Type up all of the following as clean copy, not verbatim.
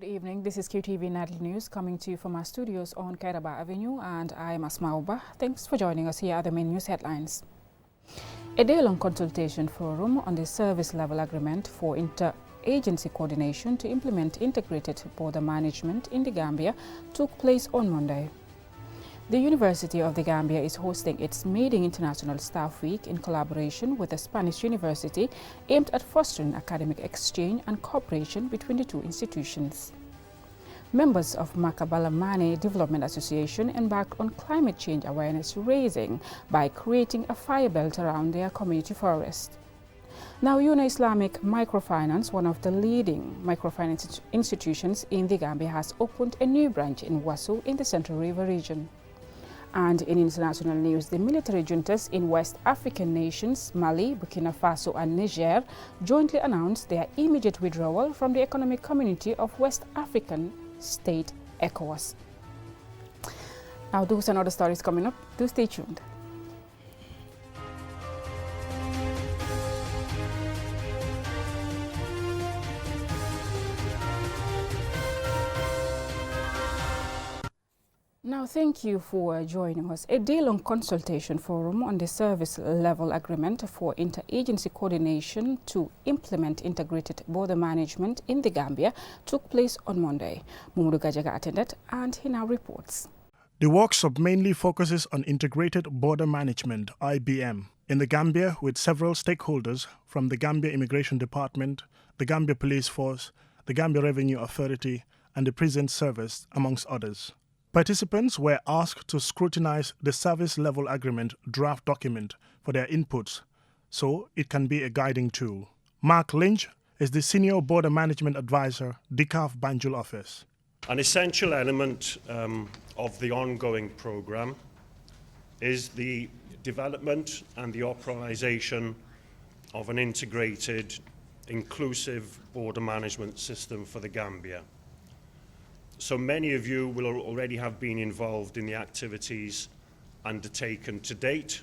Good evening. This is QTV Nightly News coming to you from our studios on Kairaba Avenue, and I am Asma Uba. Thanks for joining us. Here are the main news headlines. A day-long consultation forum on the service level agreement for inter-agency coordination to implement integrated border management in the Gambia took place on Monday. The University of the Gambia is hosting its maiden International Staff Week in collaboration with a Spanish university aimed at fostering academic exchange and cooperation between the two institutions. Members of Makabalamane Development Association embarked on climate change awareness raising by creating a fire belt around their community forest. Now, Una Islamic Microfinance, one of the leading microfinance institutions in the Gambia, has opened a new branch in Wasu in the Central River region. And in international news, the military juntas in West African nations, Mali, Burkina Faso and Niger, jointly announced their immediate withdrawal from the Economic Community of West African State, ECOWAS. Now, those and other stories coming up. Do stay tuned. Now, thank you for joining us. A day-long consultation forum on the service level agreement for interagency coordination to implement integrated border management in the Gambia took place on Monday. Mumudu Gajaga attended and he now reports. The workshop mainly focuses on integrated border management, IBM, in the Gambia with several stakeholders from the Gambia Immigration Department, the Gambia Police Force, the Gambia Revenue Authority and the Prison Service, amongst others. Participants were asked to scrutinize the service level agreement draft document for their inputs so it can be a guiding tool. Mark Lynch is the Senior Border Management Advisor, DCAF Banjul Office. An essential element of the ongoing programme is the development and the operationalisation of an integrated, inclusive border management system for the Gambia. So many of you will already have been involved in the activities undertaken to date.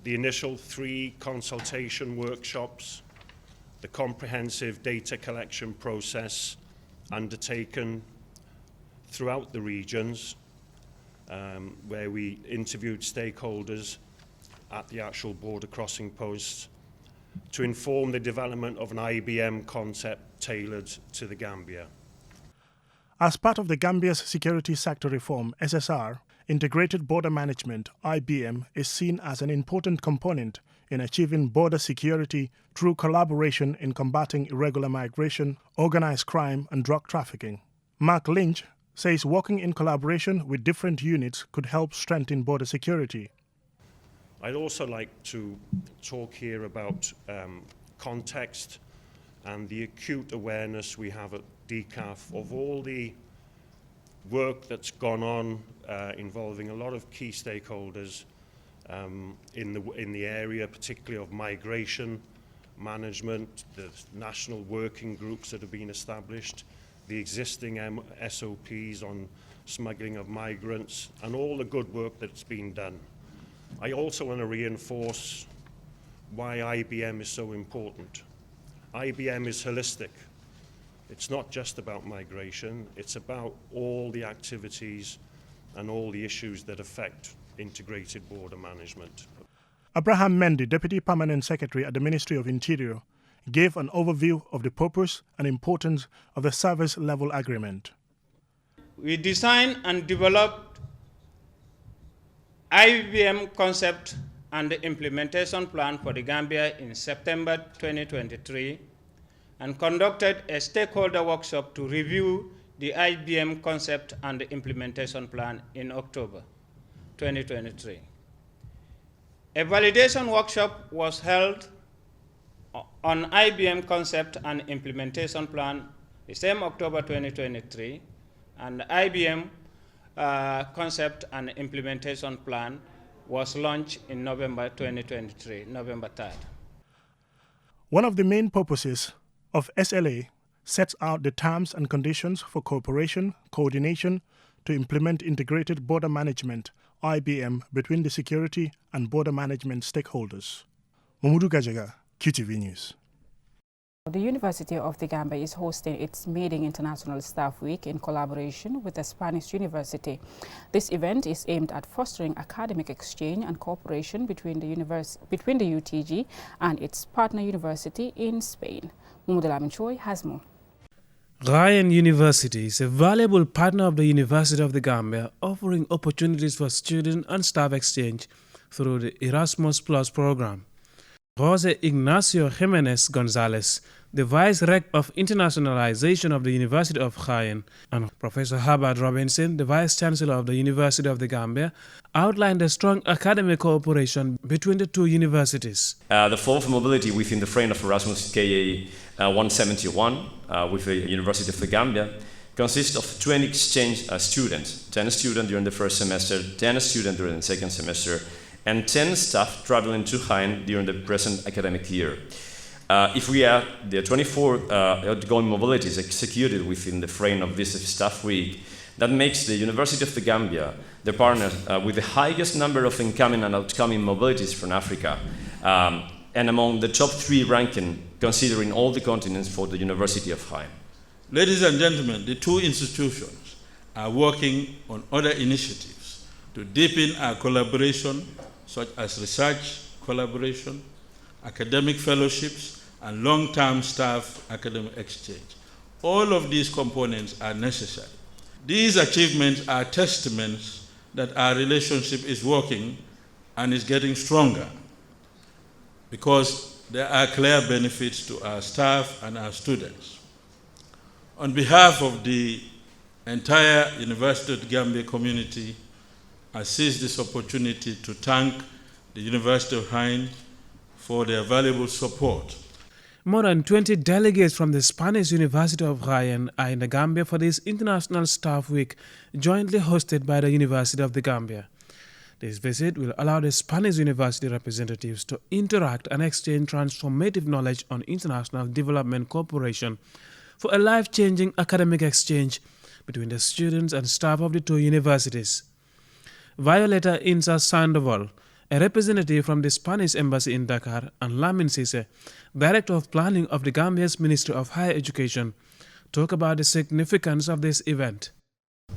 The initial 3 consultation workshops, the comprehensive data collection process undertaken throughout the regions, where we interviewed stakeholders at the actual border crossing posts to inform the development of an IBM concept tailored to the Gambia. As part of the Gambia's security sector reform, SSR, integrated border management, IBM, is seen as an important component in achieving border security through collaboration in combating irregular migration, organized crime and drug trafficking. Mark Lynch says working in collaboration with different units could help strengthen border security. I'd also like to talk here about context and the acute awareness we have at DCAF of all the work that's gone on involving a lot of key stakeholders in the area, particularly of migration management, the national working groups that have been established, the existing SOPs on smuggling of migrants, and all the good work that's been done. I also want to reinforce why IBM is so important. IBM is holistic. It's not just about migration, it's about all the activities and all the issues that affect integrated border management. Abraham Mendy, Deputy Permanent Secretary at the Ministry of Interior, gave an overview of the purpose and importance of the service level agreement. We designed and developed IBM concept and the implementation plan for the Gambia in September 2023 and conducted a stakeholder workshop to review the IBM concept and the implementation plan in October 2023. A validation workshop was held on IBM concept and implementation plan the same October 2023, and the IBM concept and implementation plan was launched in November 2023, November 3rd. One of the main purposes of SLA sets out the terms and conditions for cooperation, coordination to implement integrated border management, IBM, between the security and border management stakeholders. Mumudu Gajaga, QTV News. The University of the Gambia is hosting its maiden International Staff Week in collaboration with the Spanish University. This event is aimed at fostering academic exchange and cooperation between the UTG and its partner university in Spain. Mumudalamin Choi has more. Ryan University is a valuable partner of the University of the Gambia, offering opportunities for student and staff exchange through the Erasmus Plus program. Jose Ignacio Jimenez Gonzalez, the Vice Rec of Internationalization of the University of Jaén, and Professor Herbert Robinson, the Vice Chancellor of the University of the Gambia, outlined a strong academic cooperation between the two universities. The flow of mobility within the frame of Erasmus KA 171 with the University of the Gambia consists of 20 exchange students, 10 students during the first semester, 10 students during the second semester, and 10 staff traveling to Jaén during the present academic year. If we add the 24 outgoing mobilities executed within the frame of this staff week, that makes the University of the Gambia the partner with the highest number of incoming and outgoing mobilities from Africa, and among the top 3 ranking considering all the continents for the University of Jaén. Ladies and gentlemen, the two institutions are working on other initiatives to deepen our collaboration, such as research collaboration, academic fellowships, and long-term staff academic exchange. All of these components are necessary. These achievements are testaments that our relationship is working and is getting stronger, because there are clear benefits to our staff and our students. On behalf of the entire University of the Gambia community, I seize this opportunity to thank the University of Jaén for their valuable support. More than 20 delegates from the Spanish University of Jaén are in the Gambia for this International Staff Week, jointly hosted by the University of the Gambia. This visit will allow the Spanish university representatives to interact and exchange transformative knowledge on international development cooperation for a life-changing academic exchange between the students and staff of the two universities. Violeta Insa Sandoval, a representative from the Spanish Embassy in Dakar, and Lamin Sise, Director of Planning of the Gambia's Ministry of Higher Education, talk about the significance of this event.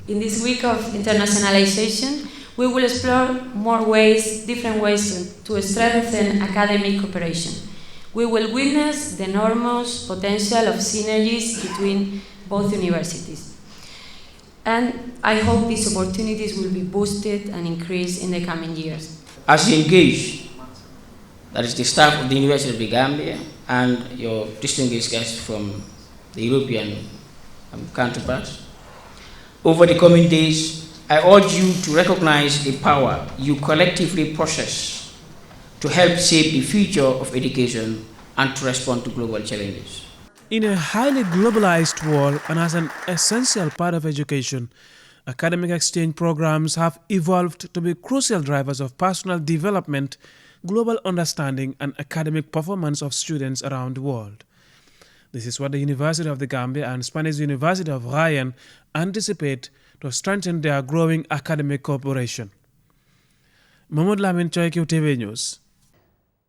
In this week of internationalization, we will explore different ways to strengthen academic cooperation. We will witness the enormous potential of synergies between both universities. And I hope these opportunities will be boosted and increased in the coming years. As you engage, that is the staff of the University of the Gambia and your distinguished guests from the European counterparts, over the coming days, I urge you to recognize the power you collectively possess to help shape the future of education and to respond to global challenges. In a highly globalized world and as an essential part of education, academic exchange programs have evolved to be crucial drivers of personal development, global understanding, and academic performance of students around the world. This is what the University of the Gambia and Spanish University of Jaén anticipate to strengthen their growing academic cooperation. Mahmoud Lamin Choi, QTV News.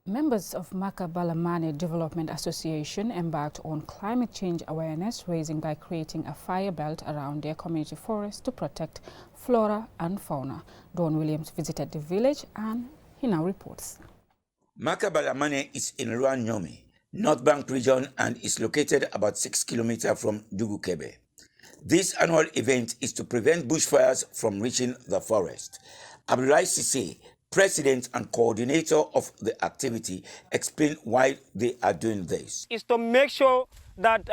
Members of Makabalamane Development Association embarked on climate change awareness raising by creating a fire belt around their community forest to protect flora and fauna. Don Williams visited the village and he now reports. Makabalamane is in Ruan-Nyomi, North Bank region, and is located about 6 kilometers from Dugukebe. This annual event is to prevent bushfires from reaching the forest. Abdullahi Sise, president and coordinator of the activity, explained why they are doing this. Is to make sure that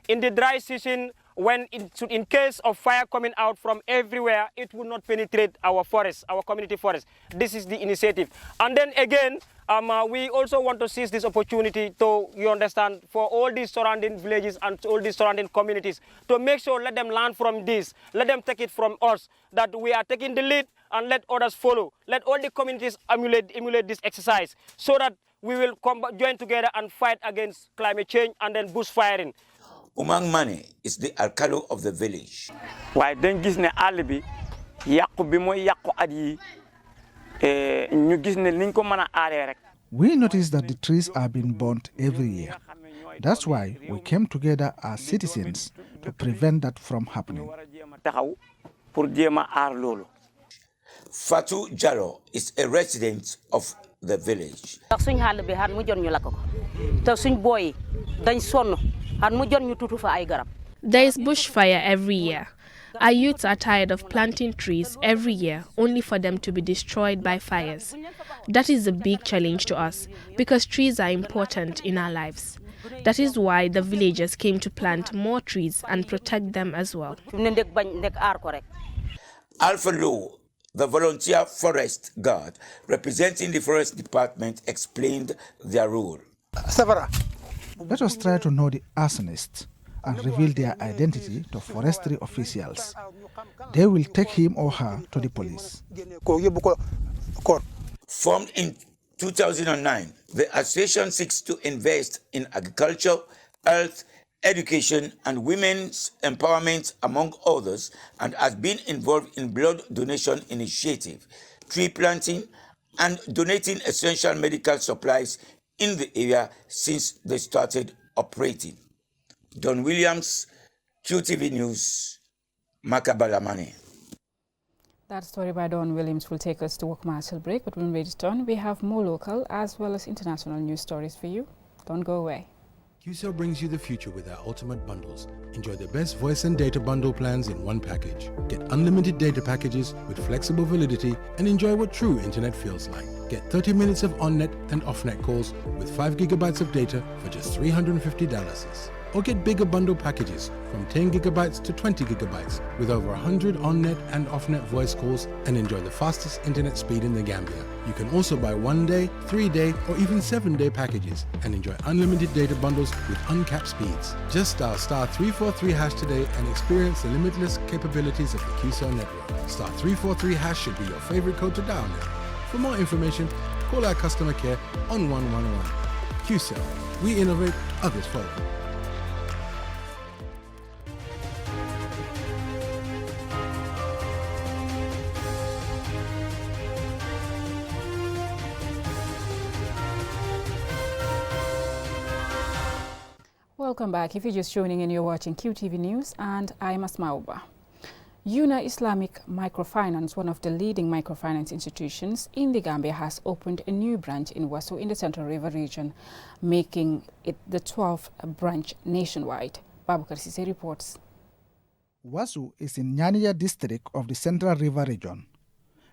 in the dry season, when in case of fire coming out from everywhere, it will not penetrate our forest, our community forest. This is the initiative. And then again, we also want to seize this opportunity to, you understand, for all these surrounding villages and all these surrounding communities, to make sure, let them learn from this, let them take it from us, that we are taking the lead and let others follow. Let all the communities emulate this exercise so that we will join together and fight against climate change and then bushfiring. Umang Mane is the alcalde of the village. Why don't gis ne alibi yakku bi moy yakku at yi ñu gis ne liñ ko mëna aré rek. We notice that the trees are being burnt every year. That's why we came together as citizens to prevent that from happening. Fatou Jallo is a resident of the village. There is bushfire every year. Our youths are tired of planting trees every year only for them to be destroyed by fires. That is a big challenge to us because trees are important in our lives. That is why the villagers came to plant more trees and protect them as well. Alpha Lowe, the volunteer forest guard representing the forest department, explained their role. Let us try to know the arsonists and reveal their identity to forestry officials. They will take him or her to the police. Formed in 2009, the association seeks to invest in agriculture, health, education, and women's empowerment, among others, and has been involved in blood donation initiative, tree planting, and donating essential medical supplies in the area since they started operating. Don Williams, QTV News, Makabalamane. That story by Don Williams will take us to a commercial break, but when we return, we have more local as well as international news stories for you. Don't go away. QCell brings you the future with our ultimate bundles. Enjoy the best voice and data bundle plans in one package. Get unlimited data packages with flexible validity and enjoy what true internet feels like. Get 30 minutes of on-net and off-net calls with 5 gigabytes of data for just $350. Or get bigger bundle packages from 10 gigabytes to 20 gigabytes with over 100 on-net and off-net voice calls and enjoy the fastest internet speed in the Gambia. You can also buy 1-day, 3-day or even 7-day packages and enjoy unlimited data bundles with uncapped speeds. Just dial *343# today and experience the limitless capabilities of the QCell network. *343# should be your favorite code to dial now. For more information, call our customer care on 111. QCell, we innovate, others follow. Welcome back. If you're just tuning in, you're watching QTV News and I'm Asma Uba. UNA Islamic Microfinance, one of the leading microfinance institutions in the Gambia, has opened a new branch in Wasso in the Central River region, making it the 12th branch nationwide. Babukar Sise reports. Wasso is in Nyanya district of the Central River region.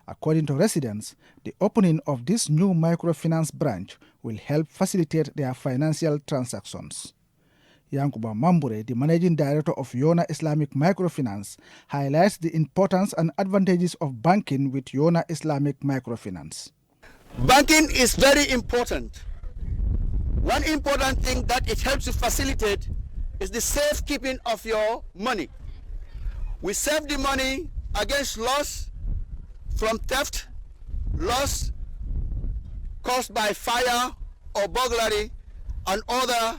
According to residents, the opening of this new microfinance branch will help facilitate their financial transactions. Yankuba Mambure, the managing director of Yona Islamic Microfinance, highlights the importance and advantages of banking with Yona Islamic Microfinance. Banking is very important. One important thing that it helps to facilitate is the safekeeping of your money. We save the money against loss from theft, loss caused by fire or burglary, and other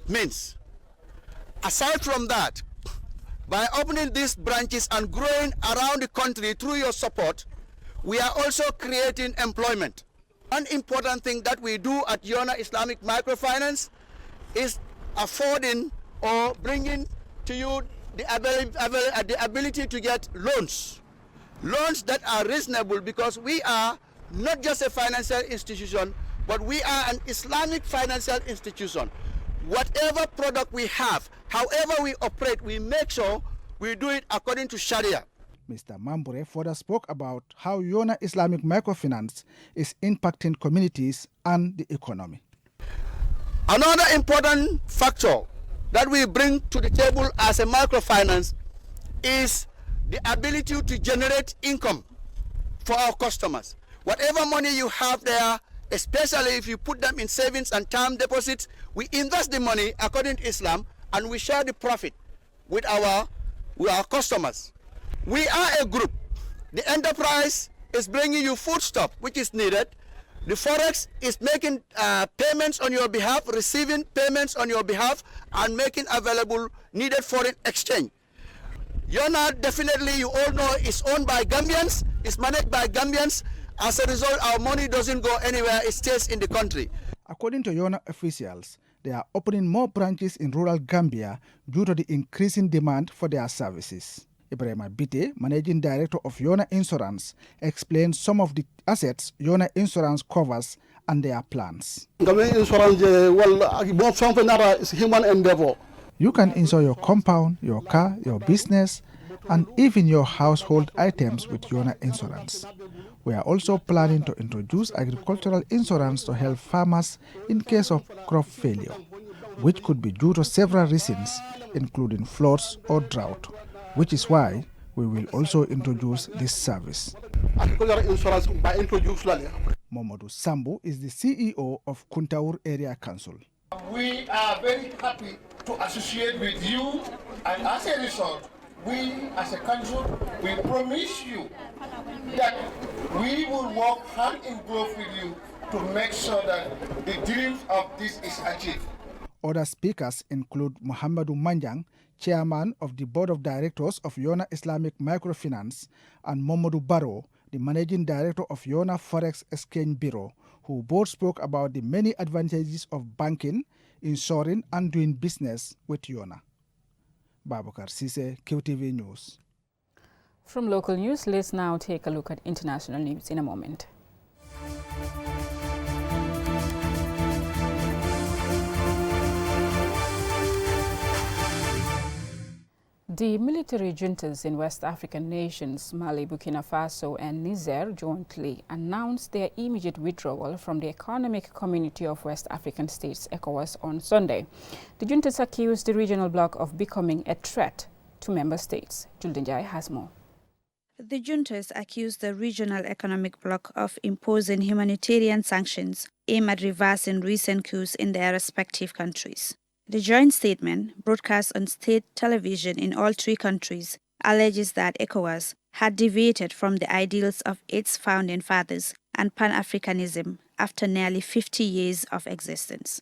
means. Aside from that, by opening these branches and growing around the country through your support, we are also creating employment. One important thing that we do at Yona Islamic Microfinance is affording or bringing to you the ability to get loans. Loans that are reasonable, because we are not just a financial institution, but we are an Islamic financial institution. Whatever product we have, however we operate, we make sure we do it according to Sharia. Mr. Mambure further spoke about how Yona Islamic Microfinance is impacting communities and the economy. Another important factor that we bring to the table as a microfinance is the ability to generate income for our customers. Whatever money you have there, especially if you put them in savings and term deposits, we invest the money according to Islam and we share the profit with our customers. We are a group. The enterprise is bringing you foodstuff, which is needed. The Forex is making payments on your behalf, receiving payments on your behalf, and making available needed foreign exchange. Yona, definitely, you all know, is owned by Gambians, is managed by Gambians. As a result, our money doesn't go anywhere, it stays in the country. According to Yona officials, they are opening more branches in rural Gambia due to the increasing demand for their services. Ibrahima Bite, Managing Director of Yona Insurance, explains some of the assets Yona Insurance covers and their plans. Insurance, is human endeavor. You can insure your compound, your car, your business, and even your household items with Yona Insurance. We are also planning to introduce agricultural insurance to help farmers in case of crop failure, which could be due to several reasons, including floods or drought, which is why we will also introduce this service. Agricultural insurance by introduce. Momodu Sambu is the CEO of Kuntaur Area Council. We are very happy to associate with you, and as a result, we as a council, we promise you that we will work hand in glove with you to make sure that the dreams of this is achieved. Other speakers include Muhammadu Manjang, Chairman of the Board of Directors of Yona Islamic Microfinance, and Momodu Baro, the Managing Director of Yona Forex Exchange Bureau, who both spoke about the many advantages of banking, insuring, and doing business with Yona. Babakar Sise, QTV News. From local news, let's now take a look at international news in a moment. The military juntas in West African nations, Mali, Burkina Faso and Niger, jointly announced their immediate withdrawal from the Economic Community of West African States, ECOWAS, on Sunday. The juntas accused the regional bloc of becoming a threat to member states. Juldinjai has more. The juntas accused the regional economic bloc of imposing humanitarian sanctions aimed at reversing recent coups in their respective countries. The joint statement, broadcast on state television in all three countries, alleges that ECOWAS had deviated from the ideals of its founding fathers and Pan-Africanism after nearly 50 years of existence.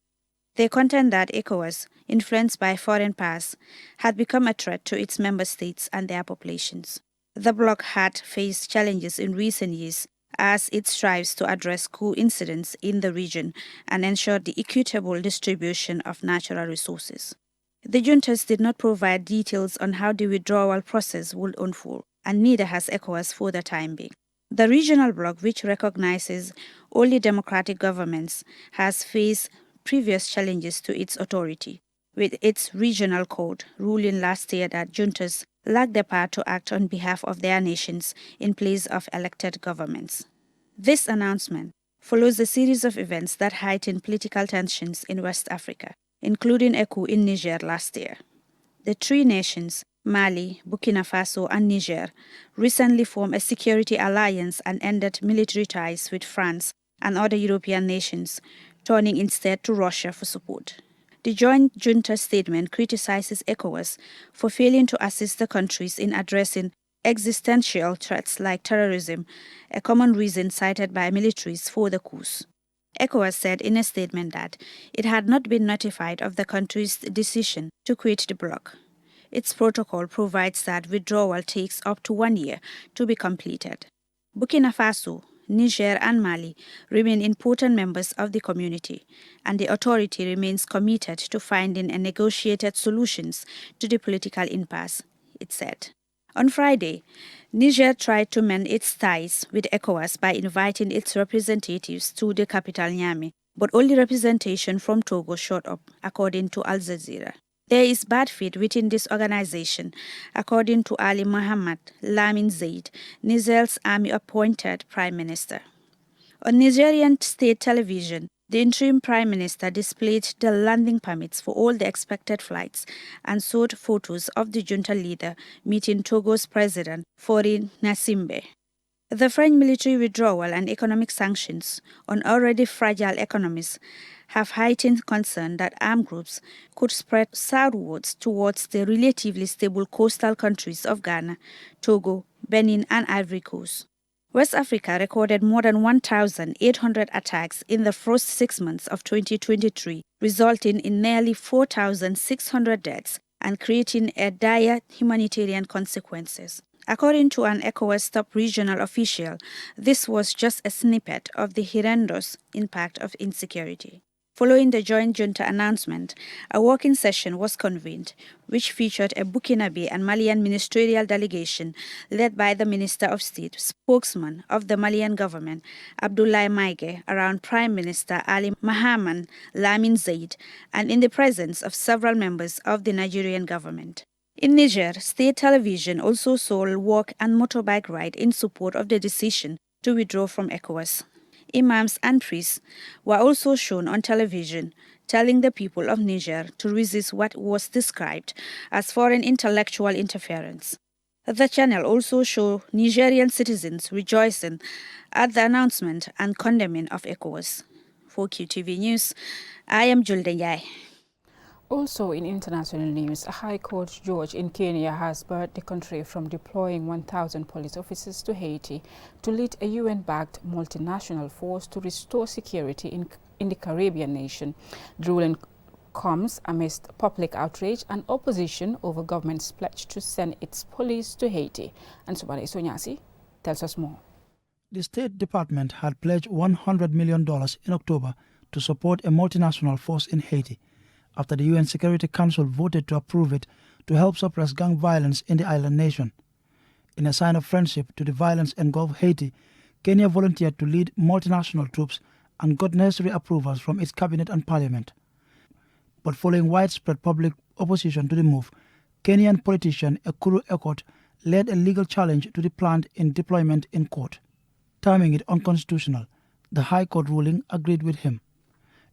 They contend that ECOWAS, influenced by foreign powers, had become a threat to its member states and their populations. The bloc had faced challenges in recent years as it strives to address coup incidents in the region and ensure the equitable distribution of natural resources. The juntas did not provide details on how the withdrawal process would unfold, and neither has ECOWAS for the time being. The regional bloc, which recognizes only democratic governments, has faced previous challenges to its authority, with its regional code ruling last year that juntas lack the power to act on behalf of their nations in place of elected governments. This announcement follows a series of events that heightened political tensions in West Africa, including a coup in Niger last year. The three nations, Mali, Burkina Faso, and Niger, recently formed a security alliance and ended military ties with France and other European nations, turning instead to Russia for support. The joint junta statement criticizes ECOWAS for failing to assist the countries in addressing existential threats like terrorism, a common reason cited by militaries for the coups. ECOWAS said in a statement that it had not been notified of the country's decision to quit the bloc. Its protocol provides that withdrawal takes up to 1 year to be completed. Burkina Faso, Niger and Mali remain important members of the community, and the authority remains committed to finding and negotiated solutions to the political impasse, it said. On Friday, Niger tried to mend its ties with ECOWAS by inviting its representatives to the capital Niamey, but only representation from Togo showed up, according to Al Jazeera. There is bad faith within this organization, according to Ali Mohammed Lamin Zaid, Niger's army-appointed prime minister. On Nigerian state television, the interim prime minister displayed the landing permits for all the expected flights and showed photos of the junta leader meeting Togo's president, Faure Gnassingbe. The French military withdrawal and economic sanctions on already fragile economies have heightened concern that armed groups could spread southwards towards the relatively stable coastal countries of Ghana, Togo, Benin, and Ivory Coast. West Africa recorded more than 1,800 attacks in the first 6 months of 2023, resulting in nearly 4,600 deaths and creating a dire humanitarian consequences. According to an ECOWAS top regional official, this was just a snippet of the horrendous impact of insecurity. Following the joint junta announcement, a working session was convened, which featured a Burkinabe and Malian ministerial delegation led by the Minister of State, spokesman of the Malian government, Abdoulaye Maïga, around Prime Minister Ali Mahaman Lamine Zaid, and in the presence of several members of the Nigerian government. In Niger, state television also saw a walk and motorbike ride in support of the decision to withdraw from ECOWAS. Imams and priests were also shown on television, telling the people of Niger to resist what was described as foreign intellectual interference. The channel also showed Nigerian citizens rejoicing at the announcement and condemning of ECOWAS. For QTV News, I am Julde Yai. Also in international news, a High Court judge in Kenya has barred the country from deploying 1,000 police officers to Haiti to lead a UN-backed multinational force to restore security in the Caribbean nation. The ruling comes amidst public outrage and opposition over government's pledge to send its police to Haiti. And Subare Sonyasi tells us more. The State Department had pledged $100 million in October to support a multinational force in Haiti, after the UN Security Council voted to approve it to help suppress gang violence in the island nation. In a sign of friendship to the violence-engulfed Haiti, Kenya volunteered to lead multinational troops and got necessary approvals from its cabinet and parliament. But following widespread public opposition to the move, Kenyan politician Ekuru Aukot led a legal challenge to the planned deployment in court. Terming it unconstitutional, the High Court ruling agreed with him.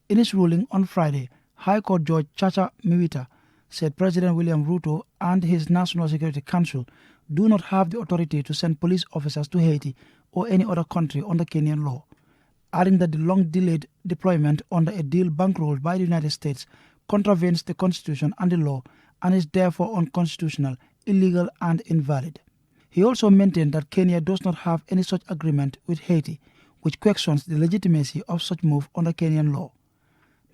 In his ruling on Friday, High Court Judge Chacha Miwita said President William Ruto and his National Security Council do not have the authority to send police officers to Haiti or any other country under Kenyan law, adding that the long-delayed deployment under a deal bankrolled by the United States contravenes the Constitution and the law and is therefore unconstitutional, illegal and invalid. He also maintained that Kenya does not have any such agreement with Haiti, which questions the legitimacy of such move under Kenyan law.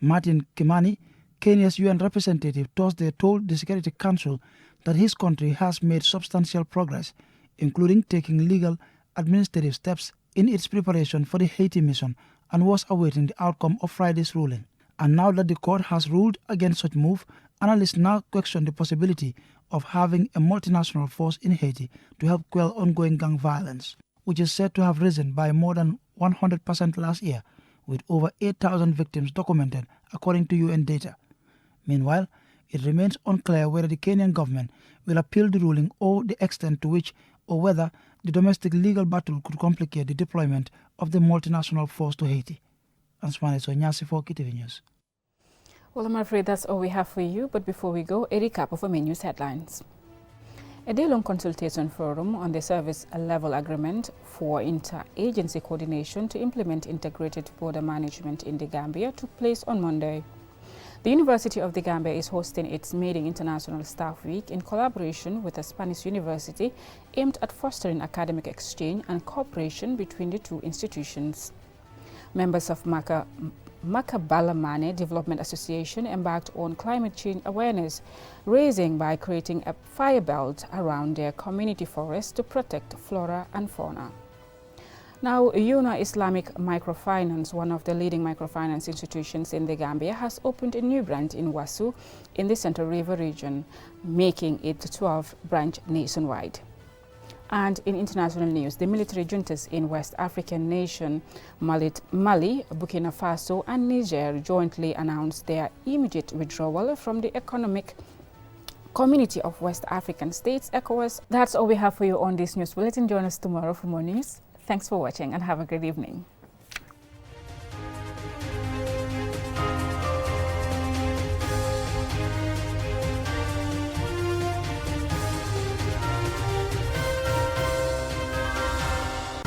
Martin Kimani, Kenya's UN representative, Thursday told the Security Council that his country has made substantial progress, including taking legal, administrative steps in its preparation for the Haiti mission, and was awaiting the outcome of Friday's ruling. And now that the court has ruled against such move, analysts now question the possibility of having a multinational force in Haiti to help quell ongoing gang violence, which is said to have risen by more than 100% last year, with over 8,000 victims documented according to UN data. Meanwhile, it remains unclear whether the Kenyan government will appeal the ruling or the extent to which or whether the domestic legal battle could complicate the deployment of the multinational force to Haiti. Ansmane Sonyasi for KTV News. Well, I'm afraid that's all we have for you, but before we go, a recap of our main news headlines. A day-long consultation forum on the service-level agreement for inter-agency coordination to implement integrated border management in the Gambia took place on Monday. The University of the Gambia is hosting its maiden International Staff Week in collaboration with a Spanish university aimed at fostering academic exchange and cooperation between the two institutions. Members of Makabalamane Development Association embarked on climate change awareness raising by creating a fire belt around their community forest to protect flora and fauna. Now, Yuna Islamic Microfinance, one of the leading microfinance institutions in the Gambia, has opened a new branch in Wasu in the Central River region, making it the 12th branch nationwide. And in international news, the military juntas in West African nation Mali, Burkina Faso and Niger jointly announced their immediate withdrawal from the Economic Community of West African States, ECOWAS. That's all we have for you on this news bulletin. Join us tomorrow for more news. Thanks for watching and have a great evening.